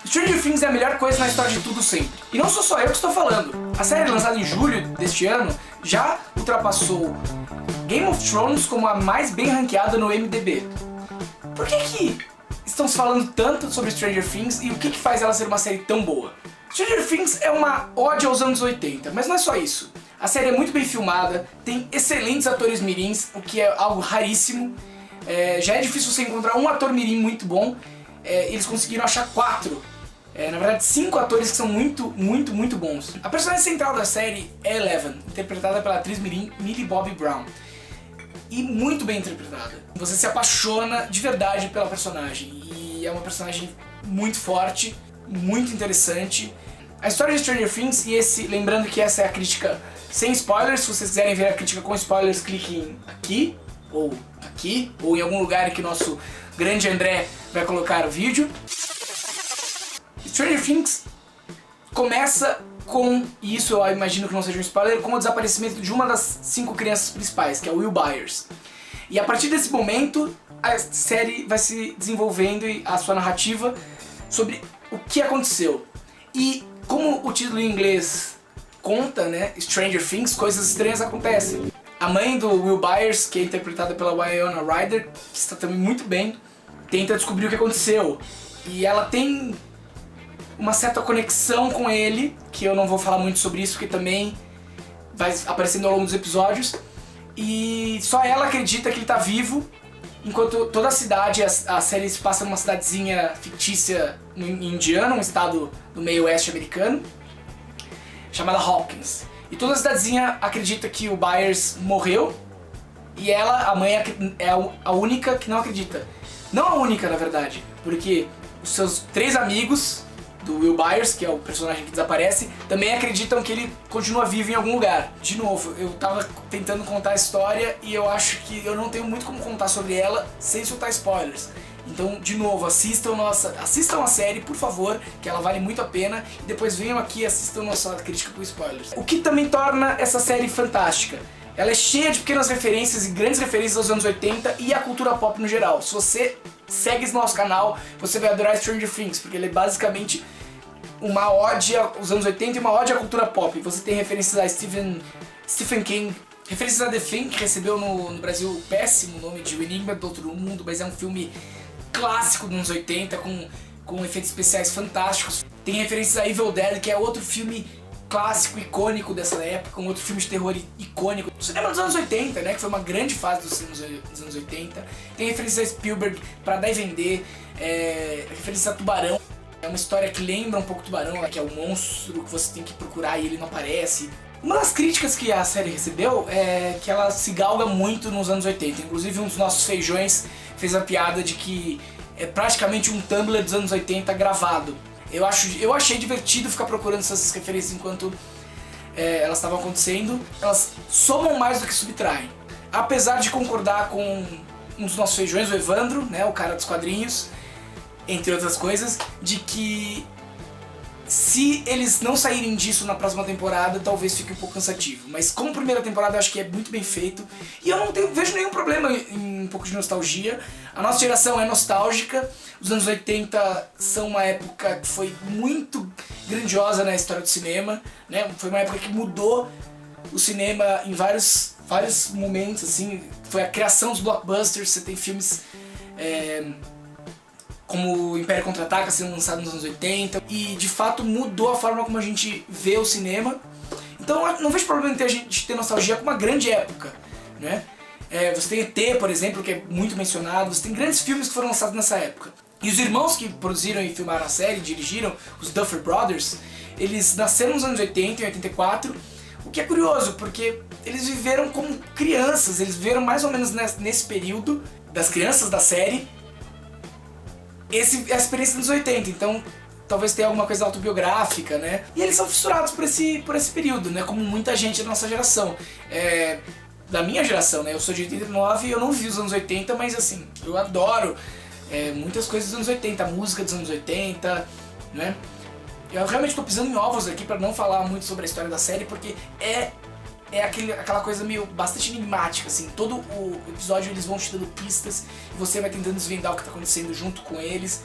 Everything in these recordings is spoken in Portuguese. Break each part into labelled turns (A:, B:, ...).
A: Stranger Things é a melhor coisa na história de tudo sempre. E não sou só eu que estou falando. A série lançada em julho deste ano já ultrapassou Game of Thrones como a mais bem ranqueada no IMDb. Por que estão se falando tanto sobre Stranger Things e o que faz ela ser uma série tão boa? Stranger Things é uma ode aos anos 80, mas não é só isso. A série é muito bem filmada, tem excelentes atores mirins, o que é algo raríssimo. Já é difícil você encontrar um ator mirim muito bom. Eles conseguiram achar 4. Na verdade 5 atores que são muito bons. A personagem central da série é Eleven, interpretada pela atriz mirim Millie Bobby Brown. E muito bem interpretada. Você se apaixona de verdade pela personagem. E é uma personagem muito forte, muito interessante. A história de Stranger Things, lembrando que essa é a crítica sem spoilers. Se vocês quiserem ver a crítica com spoilers, cliquem aqui, ou em algum lugar que nosso grande André vai colocar o vídeo. Stranger Things começa com, e isso eu imagino que não seja um spoiler, com o desaparecimento de uma das 5 crianças principais, que é o Will Byers. E a partir desse momento, a série vai se desenvolvendo e a sua narrativa sobre o que aconteceu. E como o título em inglês conta, né, Stranger Things, coisas estranhas acontecem. A mãe do Will Byers, que é interpretada pela Winona Ryder, que está também muito bem, tenta descobrir o que aconteceu. E ela tem uma certa conexão com ele, que eu não vou falar muito sobre isso, porque também vai aparecendo ao longo dos episódios. E só ela acredita que ele está vivo, enquanto toda a cidade, a série se passa numa cidadezinha fictícia em Indiana, um estado do meio oeste americano, chamada Hawkins. E toda a cidadezinha acredita que o Byers morreu, e ela, a mãe, é a única que não acredita. Não a única, na verdade, porque os seus 3 amigos do Will Byers, que é o personagem que desaparece, também acreditam que ele continua vivo em algum lugar. De novo, eu tava tentando contar a história e eu acho que eu não tenho muito como contar sobre ela sem soltar spoilers. Então, de novo, assistam a série, por favor, que ela vale muito a pena, e depois venham aqui e assistam nossa crítica com spoilers. O que também torna essa série fantástica? Ela é cheia de pequenas referências e grandes referências aos anos 80 e à cultura pop no geral. Se você segue esse nosso canal, você vai adorar Stranger Things, porque ele é basicamente uma ode aos anos 80 e uma ode à cultura pop. Você tem referências a Stephen King, referências a The Thing, que recebeu no Brasil o péssimo nome de O Enigma do Outro Mundo, mas é um filme clássico dos anos 80, com efeitos especiais fantásticos. Tem referências a Evil Dead, que é outro filme clássico, icônico dessa época, um outro filme de terror icônico. O cinema dos anos 80, né, que foi uma grande fase dos anos 80. Tem referências a Spielberg, Pra Dar e Vender, referências a Tubarão. É uma história que lembra um pouco Tubarão, que é um monstro que você tem que procurar e ele não aparece. Uma das críticas que a série recebeu é que ela se galga muito nos anos 80. Inclusive um dos nossos feijões fez a piada de que é praticamente um Tumblr dos anos 80 gravado. Eu achei divertido ficar procurando essas referências enquanto elas estavam acontecendo. Elas somam mais do que subtraem. Apesar de concordar com um dos nossos feijões, o Evandro, né, o cara dos quadrinhos, entre outras coisas, de que se eles não saírem disso na próxima temporada, talvez fique um pouco cansativo. Mas como primeira temporada eu acho que é muito bem feito. E eu não vejo nenhum problema em um pouco de nostalgia. A nossa geração é nostálgica. Os anos 80 são uma época que foi muito grandiosa na história do cinema, né? Foi uma época que mudou o cinema em vários momentos, assim. Foi a criação dos blockbusters. Você tem filmes como Império Contra-Ataca sendo lançado nos anos 80, e de fato mudou a forma como a gente vê o cinema. Então não vejo problema em a gente ter nostalgia com uma grande época, né? Você tem ET, por exemplo, que é muito mencionado, você tem grandes filmes que foram lançados nessa época. E os irmãos que produziram e filmaram a série, dirigiram, os Duffer Brothers, eles nasceram nos anos 80, em 84, o que é curioso, porque eles viveram como crianças, eles viveram mais ou menos nesse período das crianças da série, a experiência dos 80, então talvez tenha alguma coisa autobiográfica, né? E eles são fissurados por esse período, né? Como muita gente da nossa geração. Da minha geração, né? Eu sou de 89 e eu não vi os anos 80, mas assim, eu adoro muitas coisas dos anos 80, a música dos anos 80, né? Eu realmente estou pisando em ovos aqui para não falar muito sobre a história da série, porque é aquela coisa meio bastante enigmática, assim. Todo o episódio eles vão te dando pistas e você vai tentando desvendar o que está acontecendo junto com eles.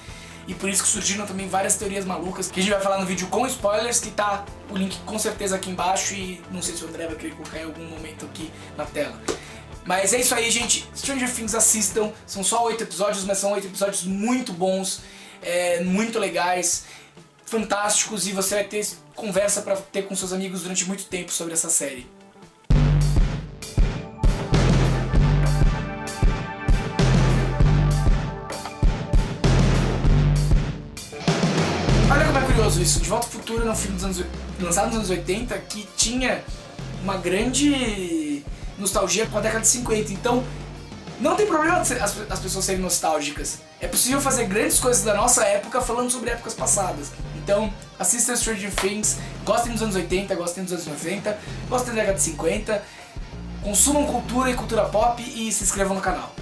A: e por isso que surgiram também várias teorias malucas que a gente vai falar no vídeo com spoilers, que tá o link com certeza aqui embaixo e não sei se o André vai querer colocar em algum momento aqui na tela. Mas é isso aí, gente. Stranger Things, assistam. São só 8 episódios, mas são 8 episódios muito bons, muito legais, fantásticos, e você vai ter conversa pra ter com seus amigos durante muito tempo sobre essa série. Olha como é curioso isso. De Volta ao Futuro é um filme lançado nos anos 80 que tinha uma grande nostalgia com a década de 50. Então, não tem problema as pessoas serem nostálgicas. É possível fazer grandes coisas da nossa época falando sobre épocas passadas. Então, assistam Stranger Things, gostem dos anos 80, gostem dos anos 90, gostem da década de 50, consumam cultura e cultura pop e se inscrevam no canal.